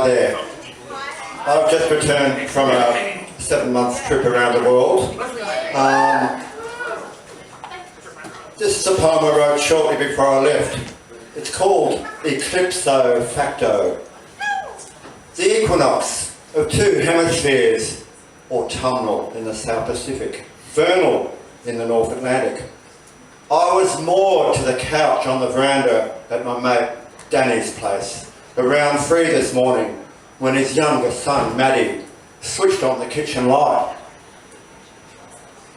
Hi there. I've just returned from a 7-month trip around the world. This is a poem I wrote shortly before I left. It's called Eclipso Facto. The equinox of two hemispheres, autumnal in the South Pacific, vernal in the North Atlantic. I was moored to the couch on the veranda at my mate Danny's place around 3 this morning when his younger son Maddie switched on the kitchen light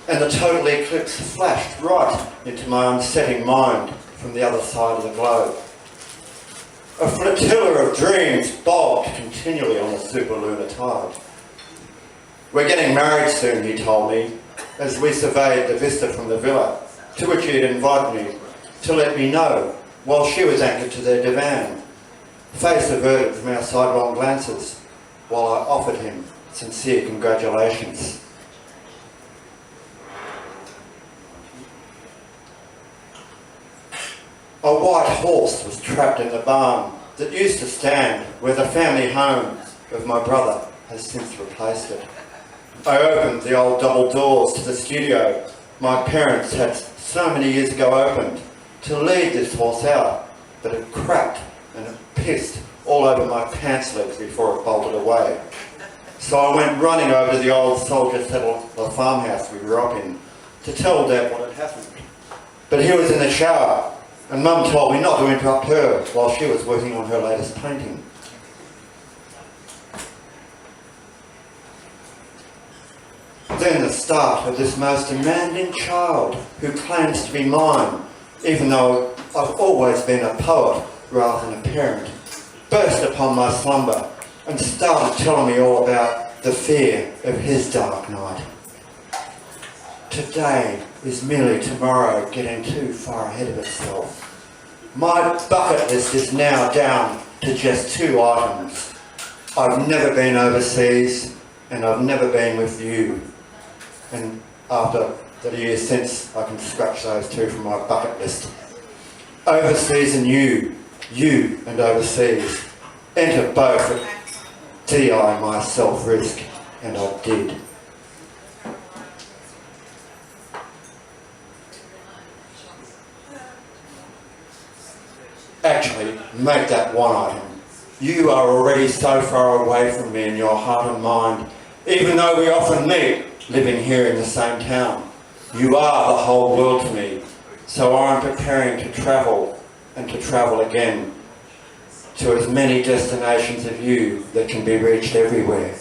and the total eclipse flashed right into my unsetting mind from the other side of the globe. A flotilla of dreams bobbed continually on the superlunar tide. We're getting married soon, he told me, as we surveyed the vista from the villa, to which he had invited me to let me know while she was anchored to their divan, face averted from our sidelong glances, while I offered him sincere congratulations. A white horse was trapped in the barn that used to stand where the family home of my brother has since replaced it. I opened the old double doors to the studio my parents had so many years ago opened to lead this horse out, but it cracked and it pissed all over my pants legs before it bolted away. So I went running over to the old soldier settled farmhouse we grew up in to tell Dad what had happened. But he was in the shower, and Mum told me not to interrupt her while she was working on her latest painting. Then the start of this most demanding child who claims to be mine, even though I've always been a poet rather than a parent, burst upon my slumber and started telling me all about the fear of his dark night. Today is merely tomorrow getting too far ahead of itself. My bucket list is now down to just 2 items. I've never been overseas and I've never been with you. And after the years since, I can scratch those 2 from my bucket list. Overseas and you and overseas. Enter both at DI myself risk, and I did. Actually, make that 1 item. You are already so far away from me in your heart and mind, even though we often meet living here in the same town. You are the whole world to me, so I'm preparing to travel and to travel again to as many destinations of you that can be reached everywhere.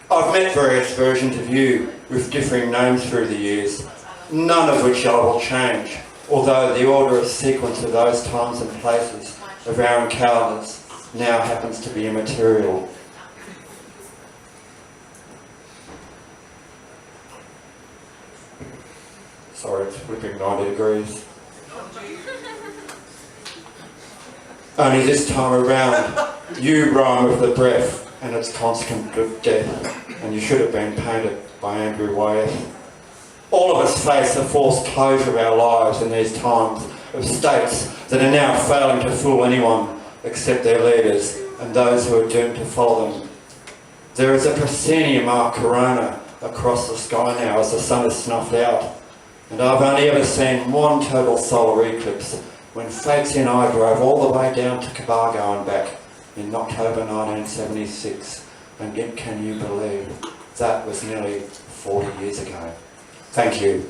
I've met various versions of you with differing names through the years, none of which I will change, although the order of sequence of those times and places of our encounters now happens to be immaterial. Sorry, it's flipping 90 degrees. Only this time around, you rhyme with the breath and its constant of death, and you should have been painted by Andrew Wyeth. All of us face a forced closure of our lives in these times of states that are now failing to fool anyone except their leaders and those who are doomed to follow them. There is a proscenium arc corona across the sky now as the sun is snuffed out. And I've only ever seen one total solar eclipse when Fakesy and I drove all the way down to Cabargo and back in October 1976. And yet, can you believe that was nearly 40 years ago? Thank you.